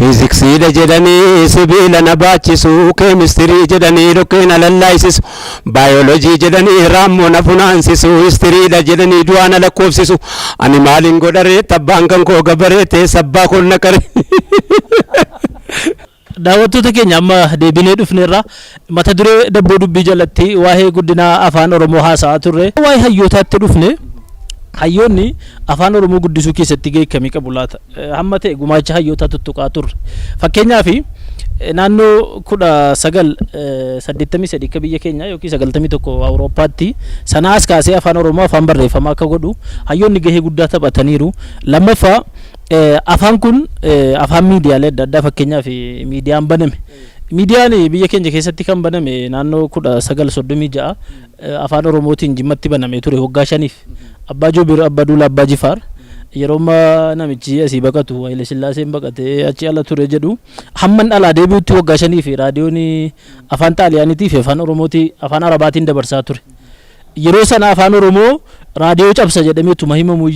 fiiziksiidha jedhanii sibiila na baachisu keemistirii jedhanii dhoqqeena lallaayisisu baayolojii jedhanii raammoo na funaansisu histiriidha jedhanii du'aa na lakkoofsisu ani maaliin godharee tabbaan kan koo gabaree teessa abbaa koo na qaree. daawwattoota keenya amma deebinee dhufneerra mata duree dabboo dubbii jalatti waa'ee guddina afaan oromoo haasa'aa turre waa'ee hayyootaatti dhufne hayyoonni afaan oromoo guddisuu keessatti gahee akkamii qabu laata hamma ta'e gumaacha hayyootaa tuttuqaa turre fakkeenyaaf naannoo 1983 akka biyya keenya yookiin 91 Awurooppaatti sanaas kaasee afaan oromoo afaan barreeffamaa akka godhu hayyoonni gahee guddaa taphataniiru lammaffaa afaan kun afaan miidiyaalee adda addaa fakkeenyaaf miidiyaan baname miidiyaan biyya keenya keessatti kan baname naannoo 1936 afaan oromootiin jimmatti baname ture waggaa 5f abbaa Joobir abbaa Duula abbaa Jifaar yeroo namichi asii baqatu Haile Sillaaseen baqatee achi ala ture jedhu hamman dhalaa deebi'utti waggaa 5f raadiyoon afaan xaaliyaaniitii fi afaan oromooti afaan arabaatiin dabarsaa ture yeroo sana afaan oromoo raadiyoo cabsa jedhamee tuma himamu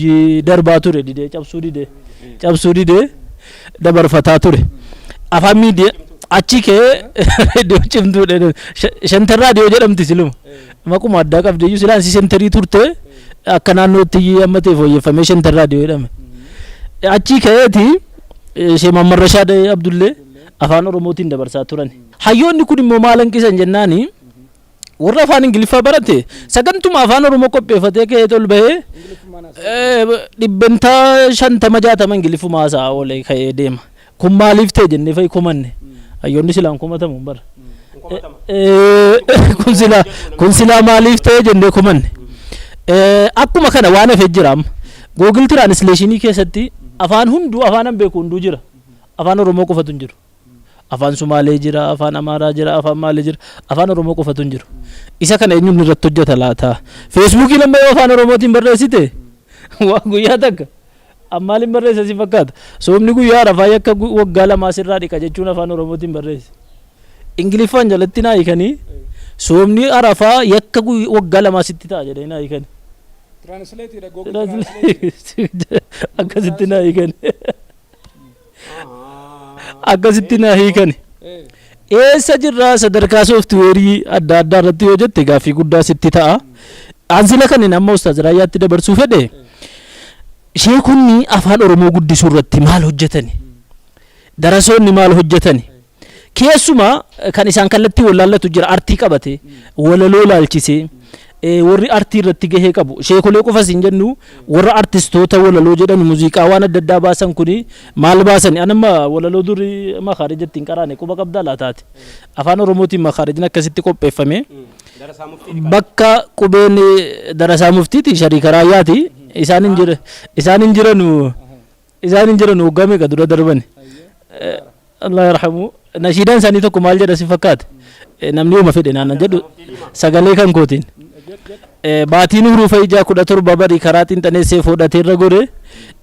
darbaa ture didee cabsuu didee dabarfataa ture afaan miidiyaa achi kee raadiyoo cimtuudha shantar raadiyoo jedhamti siluma maquma addaa qabdeeyyuu silaan si sentarii turte akka naannootti amma ta'e fooyyeffamee shantar raadiyoo jedhame achi keeti Sheeman Marrashaad Abdullee afaan oromootiin dabarsaa turan hayyoonni kun immoo maal hanqisan jennaani warra afaan ingiliffaa barate sagantuma afaan oromoo qopheeffatee ka'ee tol bahee dhibbantaa 50-60 ingiliffuma haasa'a oolee ka'ee deema kun maaliif ta'e jennee fa'i kumanne hayyoonni silaan kumatamu bara kun silaa maaliif ta'e jennee kumanne akkuma kana waan hafee jira amma Google Translationii keessatti afaan hunduu afaan an beeku hunduu jira afaan oromoo qofatu hin jiru afaan Sumaalee jira afaan Amaaraa jira afaan Maalee jira afaan oromoo qofatu hin jiru isa kana eenyuun irratti hojjeta laata Facebookii nama afaan oromootiin barreessite waa guyyaa takka ammaaliin barreessa si fakkaata soomni guyyaa rafaa yakka waggaa lamaa sirraa dhiqa jechuun afaan oromootiin barreesse ingiliffaan jalatti naa hiikanii soomni arafaa yakka waggaa lamaa sitti ta'a jedhee naa hiikanii akkasitti naa hiikanii akkasitti naa hiikanii eessa jirraa sadarkaa sooftiweerii adda addaa irratti yoo jette gaaffii guddaa sitti ta'a aansila kanin amma ustaaz Raayyaatti dabarsuu fedhe sheekonni afaan oromoo guddisuu irratti maal hojjetani darasoonni maal hojjetani keessumaa kan isaan kallattii wallaallatu jira artii qabate walaloo laalchisee warri artii irratti gahee qabu sheekolee qofas hin jennu warra artistoota walaloo jedhan muuziqaa waan adda addaa baasan kuni maal baasani anama walaloo duri makaarijatti hin qaraane quba qabdaa laataati afaan oromootiin makaarijin akkasitti qopheeffame bakka qubeen darasaa muftiiti shariika raayyaati isaan hin jiran waggaa meeqa dura darban Allah yarhamu nashiidaan isaanii tokko maal jedha si fakkaate namni uma fedhe naannan jedhu sagalee kan kootiin baatiin hurufa ijaa 17 barii karaa xinxaneessee fudhateerra gore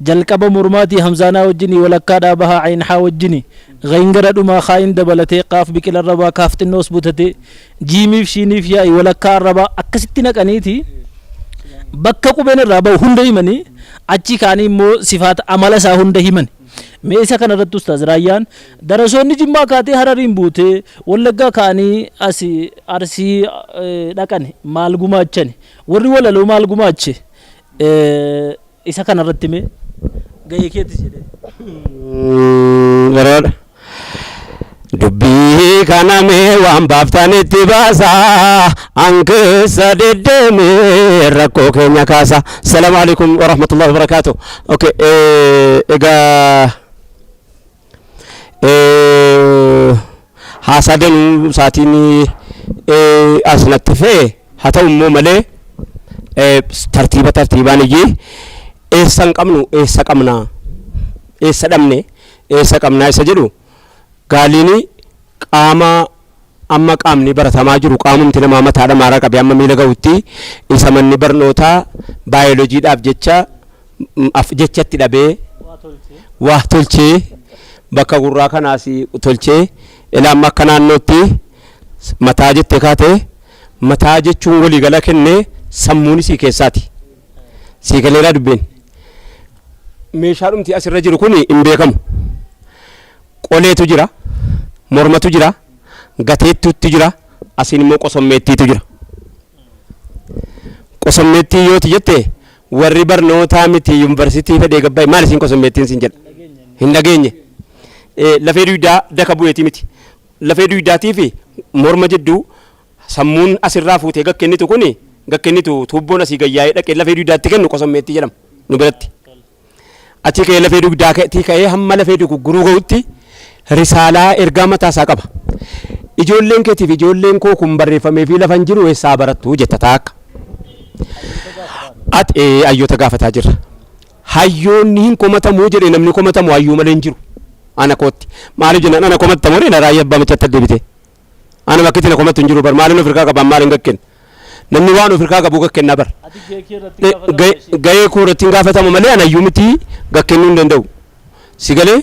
jalqaba mormaatii hamzaanaa wajjini walakkaa dhaabahaa aynhaa wajjini gayngara dhumaa kaayin dabalatee qaaf biqilarra baa kaaf xinnoos butate jiimiif shiiniif yaa'i walakkaa arrabaa akkasitti naqaniiti bakka qubeen irraa bahu hunda himanii achi kaanii immoo sifaata amala isaa hunda himani meesa kana irratti ustaaz Raayyaan darasoonni Jimmaa kaatee Harariin buutee Wallaggaa kaanii asii Arsii dhaqan maal gumaachani warri walaloo maal gumaache isa kana irratti mee gahee keetti jedhee garoodha dubbii kana mee waan baaftan itti baasaa ankeessa deddeemee rakkoo keenya kaasa. Salaamu alaikum wa rahmatullahi wa barakatuh. Okay, egaa haasaadanu saatiin asnatti fee haa ta'u immoo malee tartiibaan iyyee eessa hin qabnu eessa qabnaa eessa dhabne eessa qabnaa isa jedhu gaaliini qaama amma qaamni baratamaa jiru qaamumti namaa mataadha maaraa qabee amma miila ga'utti isa manni barnootaa baayoloojiidhaaf jechatti dhabee waa tolchee bakka gurraa kanaas tolchee ilaa amma akka naannootti mataa jettee kaate mataa jechuun waliigala kennee sammuun isii keessaati sii kaleera dubbeen meeshaadhumti asirra jiru kun hin beekamu qoleetu jira, mormatu jira, gateettuutti jira, asiin immoo qosommeettiitu jira. Qosommeettii yooti jette warri barnootaa miti yuunivarsiitii fedhee gabbaa'e maal isin qosommeettiin siin jedha hin dhageenye. Lafee duwidaa daka bu'eeti miti. Lafee duwidaatii fi morma jidduu sammuun asirraa fuutee gakkennitu kuni gakkennitu tuubboon asii gayyaa'ee dhaqee lafee duwidaatti kennu qosommeettii jedhama nu biratti. Achi ka'ee lafee duwidaatii ka'ee hamma lafee dugugguruu ga'utti risaalaa ergaa mataasaa qaba. Ijoolleen keetiif ijoolleen koo kun barreeffamee fi lafan jiru eessaa barattu jetta taakka. Ati hayyoota gaafataa jirra. Hayyoonni hin komatamuu jedhee namni komatamu hayyuu malee hin jiru. Ana kootti maaliif jennaan ana komatamu reena raayyaa abbaa machatti deebite. Ana bakki itti na komatu hin jiru bar maaliin ofirkaa qaban maaliin gakken. Namni waan ofirkaa qabu gakkennaa bar. Gahee koo irratti hin gaafatamu malee ana hayyuu miti gakkennuu hin danda'u. Si galee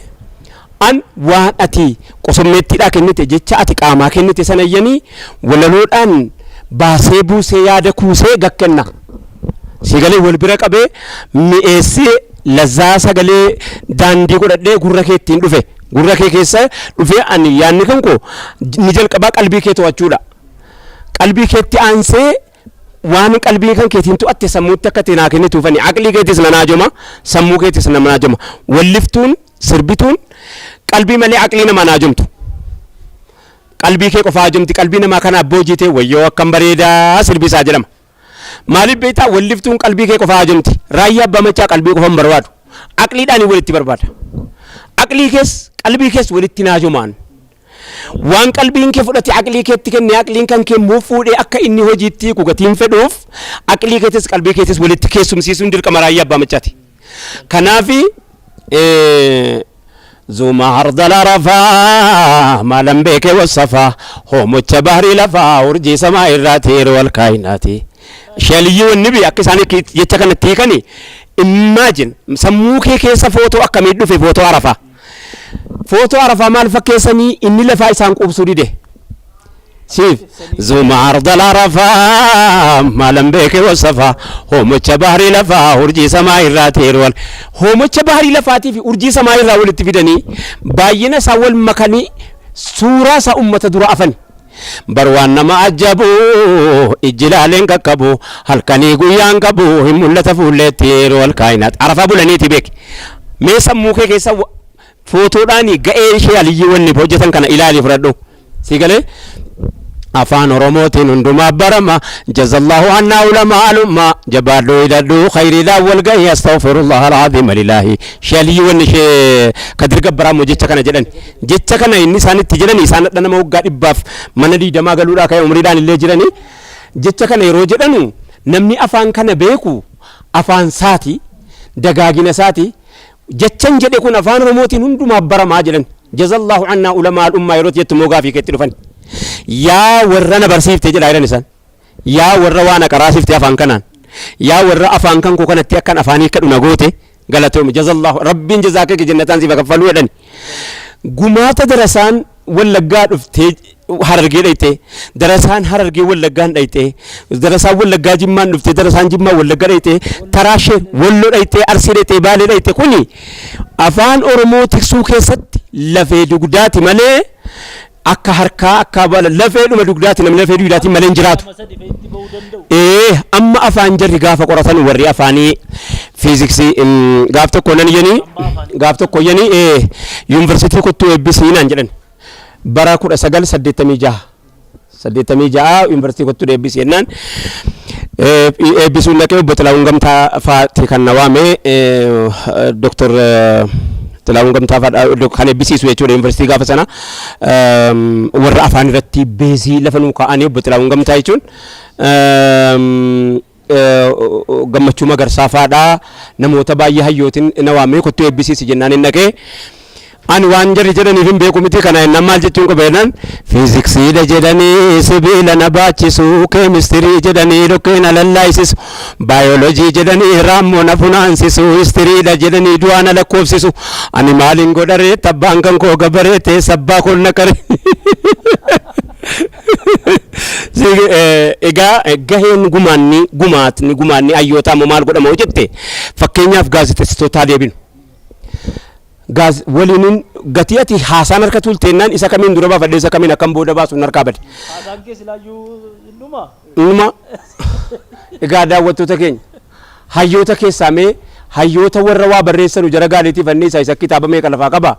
an waan ati qosommeettiidhaa kennite jecha ati qaamaa kennite sanayyanii walaloodhaan baasee buusee yaada kuusee gakkenna. Si galee wal bira qabee mi'eessee lazzaa sagalee daandii godhadhee gurra kee ittiin dhufe gurra kee keessa dhufee ani yaadni kan koo ni jalqabaa qalbii kee to'achuudha. Qalbii keetti aansee waan qalbii kan keetiin to'atte sammuutti akka ta'e naa kennituufani aqlii keetis na naajoma sammuu keetis na naajoma walliftuun sirbituun qalbii malee aqlii nama naajomtu. Qalbii kee qofaa naajomti qalbii namaa kana abboo jiitee wayyoo akkam bareedaa sirbisaa jedhama. Maaliif beektaa walliftuun qalbii kee qofaa naajomti raayyaa abbaa machaa qalbii qofaan barbaadu aqliidhaan walitti barbaada. Aqlii kees qalbii kees walitti naajomaan waan qalbiin kee fudhate aqlii keetti kenne aqliin kan kee immoo fuudhee akka inni hojiitti kugatiin fedhuuf aqlii keetis qalbii keetis walitti keessumsiisuun dirqama raayyaa abbaa machaati. Kanaafi زوما عرض العرفا ما لم بك والصفا هو متبهري لفا ورجي سماء الراتير والكائنات شاليو النبي أكساني يتكن التيكني imagine sammuu kee keessa footoo akkamii dhufe footoo Arafaa. Footoo Arafaa maal fakkeessanii inni lafaa isaan qubsuu dide. Siif zuma ardal Arafaa maalan beeke wasafa hoomacha bahrii lafaa urjii samaa irraa teerwal hoomacha bahrii lafaatii fi urjii samaa irraa walitti fidanii baay'ina isaa wal makanii suuraa isaa ummata dura afani. Barwaan nama ajabu ijjilaaleen qaqqabu halkanii guyyaan qabu hin mul'ata fuulleetti yeroo alkaayinaat Arafaa bulaniiti beek mee sammuu kee keessa footoodhaan ga'ee ishee aliyyii wanni hojjetan kana ilaali fudhadhu si galee afaan oromootiin hundumaa barama jazallahu anna ulamaa alumma jabaadhu hidhadhu khayriidhaan wal gahii astaghfirullah alazim lillahi shaliyyii wanni ishee kadir gabbaraamo jecha kana jedhan jecha kana inni isaanitti jedhani isaan dhadha nama waggaa 100 mana 20 galuudhaa ka'e umriidhaan illee jirani jecha kana yeroo jedhanu namni afaan kana beeku afaan saati dagaagina saati jechan jedhe kun afaan oromootiin hundumaa baramaa jedhan jazallahu anna ulamaa alumma yeroo jettu moogaa fi keetti dhufan yaa warra na barsiifte jedha jedhan isaan yaa warra waan aqaraasiifte afaan kanaan yaa warra afaan kan koo kanatti akkan afaanii kadhu na goote galatoom jazallahu rabbiin jazaaka jannataan siif kaffaluu jedhan gumaata darasaan wallaggaa dhufte harargee dhayte darasaan harargee wallaggaan dhayte darasaan wallaggaa jimmaan dhufte darasaan jimmaa wallaggaa dhayte taraashee walloo dhayte arsii dhayte baalee dhayte kuni afaan oromoo tiksuu keessatti lafee dugdaati malee akka harkaa akka bala lafee dhuma dugdaati namni lafee dugdaati malee jiraatu amma afaan jarri gaafa qoratan warri afaanii fiiziksii gaaf tokko nan yeni gaaf tokko yeni yuunivarsiitii kottuu eebbisii naan jedhan bara 1986 yuunivarsiitii kottuu eebbisii jennaan eebbisuun dhaqee obbo Xilaawun Gamtaa faati kan na waame Dr. Xilaawun Gamtaa faadha kan eebbisiisu jechuudha yuunivarsiitii gaafa sana warra afaan irratti beezii lafa nuu kaa'anii obbo Xilaawun Gamtaa jechuun gammachuu magarsaa faadha namoota baay'ee hayyootiin na waamee kottuu eebbisiisi jennaan hin dhaqee ani waan jarri jedhaniif hin beeku miti kana inni maal jechuun qabeedhaan fiiziksiidha jedhanii sibiila na baachisu keemistirii jedhanii dhokkee na lallaayisisu baayoloojii jedhanii raammoo na funaansisu histiriidha jedhanii du'aa na lakkoofsisu ani maaliin godharee tabbaan kan koo gabaree ta'e sabbaa kol na kare egaa gaheen gumaanni hayyootaa maal godhama jette fakkeenyaaf gaazexeessitootaa deebinu waliin gatii ati haasaan harka tulteennaan isa kamiin dura baafadhe isa kamiin akkam booda baasuun harkaa bade. Haasaan kee silaayyuu dhuma. Dhuma. Egaa daawwattoota keenya hayyoota keessaa mee hayyoota warra waa barreessanu jara gaaleetiif anniisaa isa kitaaba meeqa lafaa qaba.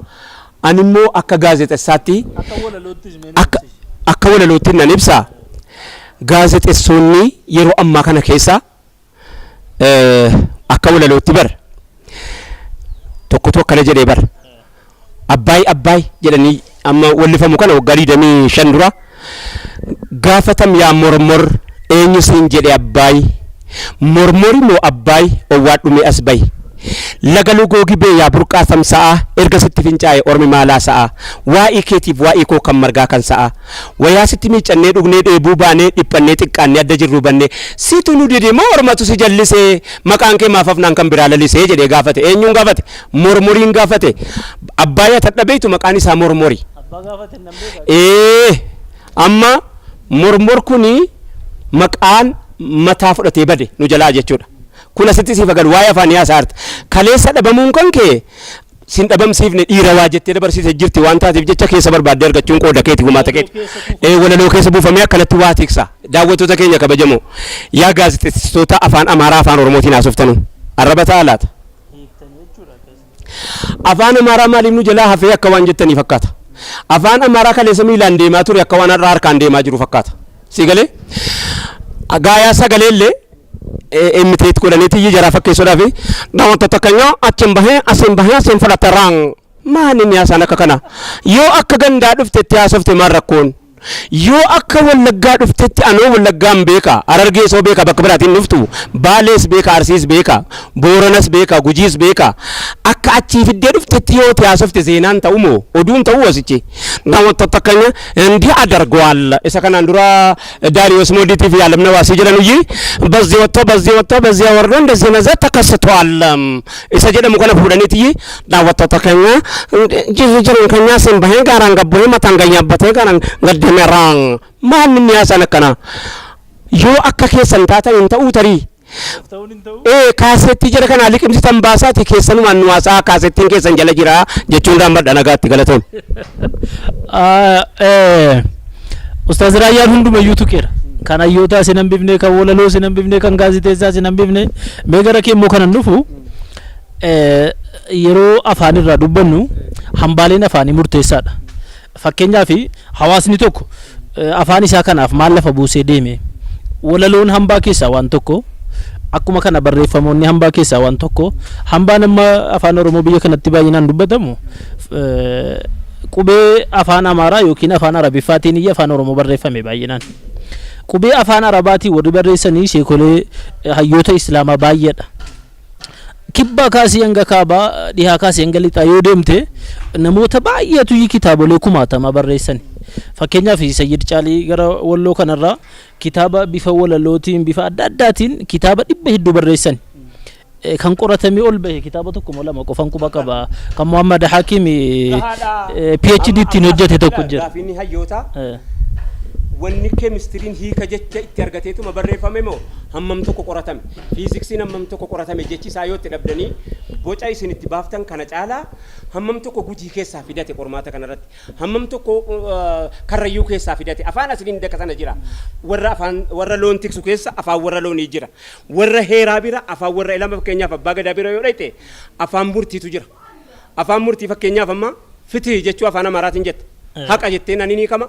Ani immoo akka gaazexessaatti akka walalootti nan ibsa. Gaazexessoonni yeroo ammaa kana keessa akka walalootti bar tokko akkana jedhee bar abbaay jedhanii amma wallifamu kana waggaa 25 dura gaafatam yaa mormor eenyu siin jedhe abbaay mormori moo abbaay owwaadhume as bayi laga lugoogi bee yaa burqaa samsa'a erga sitti fincaa'e ormi maalaa sa'a waa'ee keetiif waa'ee koo kan margaa kan sa'a wayaa sitti miicannee dhugnee dheebuu baanee dhiphannee xiqqaannee adda jirru bannee situ nu dide moo ormatu si jallisee maqaan kee maaf afnaan kan biraa lalisee jedhee gaafate. Eenyuun gaafate? Mormoriin gaafate. Abbaayyaa tadhabeetu maqaan isaa mormori. Amma mormor kuni maqaan mataa fudhatee bade nu jalaa jechuudha. Kun asitti siif agarru waa'ee afaan yaasaarta kaleessa dhabamuun kan kee sin dhabamsiifne dhiira waa jettee dabarsiisee jirti waan taatiif jecha keessa barbaadde argachuun qooda keeti gumaata keeti. Walaloo keessa buufamee akkanatti waa tiksa. Daawwattoota keenya kabajamoo yaa gaazexeessitoota afaan Amaaraa afaan Oromootiin haasoftanu arraba ta'a laata. Afaan Amaaraa maaliif nu jalaa hafee akka waan jettanii fakkaata. Afaan Amaaraa kaleessa miilaan deemaa ture akka waan harkaan deemaa jiru fakkaata. Si galee gaayaa sagaleellee emiteet godhaniiti jara fakkeessuudhaaf daawwattoota keenya achiin bahee asiin fudhataraan maaliin yaasaan akka kana yoo akka gandaa dhuftetti haasofte maal rakkoon yoo akka wallaggaa dhuftetti anoo wallaggaan beeka Harargee soo beeka bakka biraatiin dhuftu Baalees beeka Arsiis beeka Booranas beeka Gujiis beeka akka achii fiddee dhuftetti yoo haasofte seenaan ta'u moo oduun ta'u wasichi daawwattoota keenya እንዲህ አደርገዋል isa kanaan dura ዳሪዮስ ሞዲቲቭ ያለም ነው ዋሲ ጀለኑ ይ በዚህ ወጥቶ በዚህ ወርዶ እንደዚህ ነዘ ተከስቷል isa jedhamu kana fuudhaniiti yi daawwattoota keenya jiru ከኛ ስን በሄን ጋራን ገቦ ማታንገኛበት ጋራን ገደመራን ማንንም ያሳን kana yoo akka keessan taatan ta'u tarii kaasetti jira kana liqimsitan baasaati keessanumaan nu waasaa kaasettiin keessan jala jira jechuun raammadha nagaatti galatoon. Ustaaz Raayyaan hundumayyuu tuqeera. Kan hayyoota sinan bifne kan walaloo sinan bifne kan gaazexeessaa sinan bifne mee gara kee immoo kanan dhufu yeroo afaan irraa dubbannu hambaaleen afaanii murteessaadha. Fakkeenyaaf hawaasni tokko afaan isaa kanaaf maal lafa buusee deeme walaloon hambaa keessaa waan tokko akkuma kana barreeffamoonni hambaa keessaa waan tokko hambaan amma afaan Oromoo biyya kanatti baay'inaan dubbatamu qubee afaan Amaaraa yookiin afaan Arabiffaatiin iyya afaan Oromoo barreeffame baay'inaan qubee afaan Arabaatiin warri barreessanii sheekolee hayyoota Islaamaa baay'eedha. Kibba kaasii hanga kaabaa dhihaa kaasii hanga lixaa yoo deemte namoota baay'eetu kitaabolee kumaatama barreessani. Fakkeenyaaf Sayyid Caalii gara Walloo kanarraa kitaaba bifa walalootiin bifa adda addaatiin kitaaba 100 barreessan kan qoratamee ol bahe kitaaba tokko moo lama qofan quba qaba kan Muhammad Hakim PhD ittiin hojjete tokko jira. Gaafiin hayyoota wanni keemistiriin hiika jecha itti argateetuma barreeffame moo hammam tokko qoratame fiiziksiin hammam tokko qoratame jechi isaa yoo itti dhabdanii boca isin itti baaftan kana caalaa hammam tokko gujii keessaa fidate qormaata kanarratti hammam tokko karrayyuu keessaa fidate afaan asliin daka sana jira warra loon tiksu keessa afaan warra loonii jira warra heeraa bira afaan warra ilama fakkeenyaaf abbaa gadaa bira yoo dhayte afaan murtiitu jira afaan murtii fakkeenyaaf amma fitii jechuu afaan Amaaraatiin jette haqa jetteen ani ni kama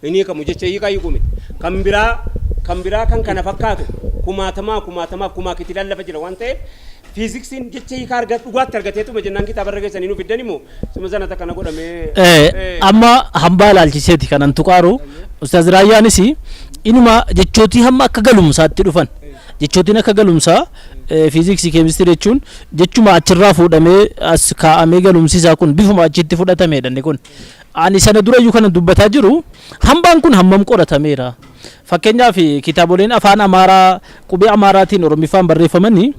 ini kamu jecha hiika hiikumit kan biraa kan kana fakkaatu kumaatamaaf kumaa kiti lallafa jira waan ta'eef fiiziksiin jecha hiika dhugaatti argateetuma jennaan kitaaba irra keessanii nu fiddani moo suma sana takka na godhamee amma hambaa laalchiseeti kanan tuqaaru Ustaaz Raayyaanis inuma jechootii hamma akka galumsaatti dhufan jechootiin akka galumsaa fiiziksii keemistirii jechuun jechuma achirraa fuudhamee as kaa'amee galumsiisaa kun bifuma achitti fudhatameedha kun ani sana durayyuu kana dubbataa jiru hambaan kun hammam qoratameera. Fakkeenyaaf kitaaboleen afaan Amaaraa qubee Amaaraatiin Oromiffaan barreeffamanii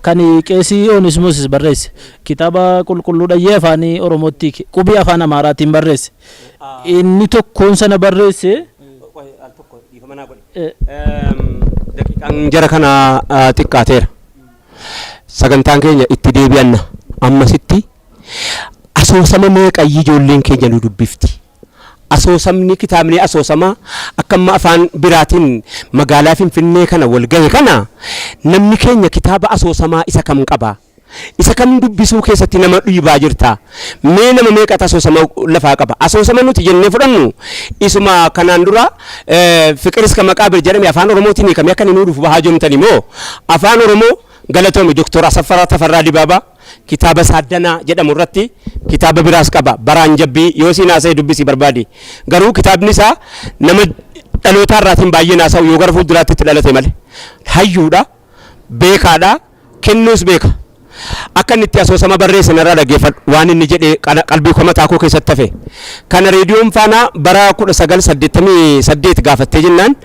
kan Qeesii Onismoos barreesse kitaaba qulqulluu dhayyee afaan Oromootti qubee afaan Amaaraatiin barreesse inni tokkoon sana barreesse daqiiqaan jara kana xiqqaateera sagantaan keenya itti deebi'anna ammasitti asoosama meeqayyi ijoolleen keenya nu dubbifti. Asoosamni kitaabni asoosama akkamma afaan biraatiin magaalaa Finfinnee kana wal gahe kana namni keenya kitaaba asoosamaa isa kam qaba? Isa kam dubbisuu keessatti nama dhiibaa jirta? Mee nama meeqatu asoosama lafaa qaba? Asoosama nuti jennee fudhannu isuma kanaan dura Fiqir iska Maqaabir jedhame afaan Oromootiin kamii akka inni dhufu bahaa jirtani moo afaan Oromoo galatoome Dr. Asaffaa Tafarraa Dibaabaa kitaaba Saaddanaa jedhamu irratti kitaaba biraas qaba. Baraan Jabbii yoo siin haasa'e dubbisi barbaade garuu kitaabni isaa nama dhaloota irraatiin baay'ee haasa'u yoo gara fuulduraatti itti dhalate malee hayyuudha, beekaadha, kennuus beeka. Akka inni itti asoosama barreessan irraa dhaggeeffadhu waan inni jedhee qalbii komataa koo keessatti hafe. Kana reediyoon Faanaa bara 1988 gaafattee jennaan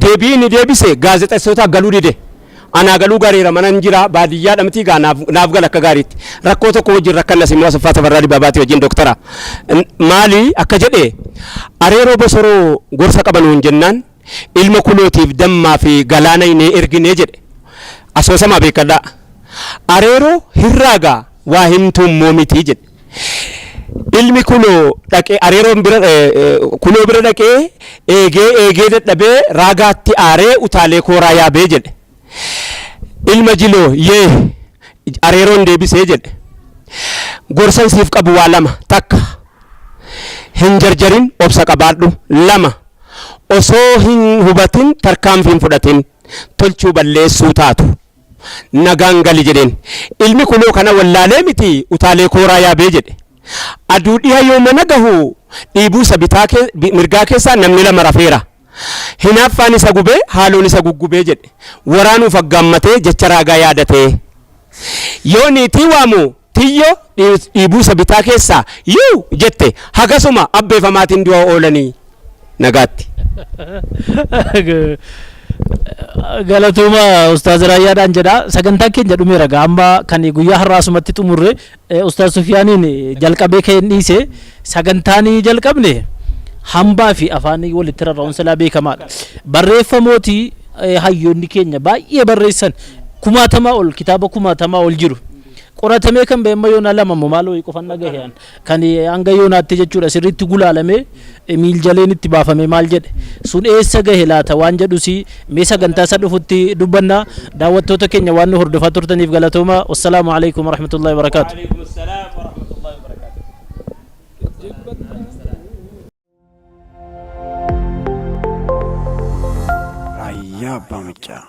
deebii inni deebise gaazexeessootaa galuu dide. Anaa galuu gaariira manan jira baadiyyaa dhamtii gaa naaf gal akka gaariitti rakkoo tokko wajjin rakkannas immoo Asaffaa Tafarraa Dibaabaati wajjin doktara maali akka jedhe areeroo bosoroo gorsa qabanuun jennaan ilma kulootiif dammaa fi galaana inni erginee jedhe asoosama beekadhaa areeroo hirraagaa waa himtuun moomitii jedhe ilmi kuloo dhaqee areeroon bira kuloo bira dhaqee eegee dadhabee raagaatti aaree utaalee kooraa yaabee jedhe. Ilma jiloo yee areeroon deebisee jedhe gorsan siif qabu waa lama takka hin jarjarin obsa qabaadhu lama osoo hin hubatin tarkaanfii hin fudhatin tolchuu balleessuu taatu nagaan gali jedheen ilmi kuloo kana wallaalee miti utaalee kooraa yaabee jedhe aduu dhiha yoo mana gahu dhiibuu isa mirgaa keessaa namni lama rafeera. Hinaaffaan isa gubee haaloon isa guggubee jedhe waraanuuf aggaammatee jecha raagaa yaadatee yoo niitii waamu tiyyo dhiibuu isa bitaa keessaa yuu jette hagasuma abbeefamaatiin du'a oolanii nagaatti. Galatooma Ustaaz Raayyaadhaan jedha sagantaa keenya dhumeera amma kan guyyaa har'aasumatti xumurre Ustaaz Sufiyaaniin jalqabee keen dhiise sagantaan jalqabne hambaa fi afaanii walitti rarra'uun salaa beekamaadha. Barreeffamooti hayyoonni keenya baay'ee barreessan kumaatamaa ol kitaaba kumaatamaa ol jiru. Qoratamee kan beemma yoona lama maaloo qofan dhagaheen kan hanga yoonaatti jechuudha sirriitti gulaalamee miiljaleen itti baafame maal jedhe sun eessa gahe laata waan jedhusi mee sagantaa isa dhufutti dubbanna daawwattoota keenya waan nu hordofaa turtaniif galatooma. Wassalaamu alaikum warahmatullahi wabarakatuh. Raayyaa Abbaa Michaa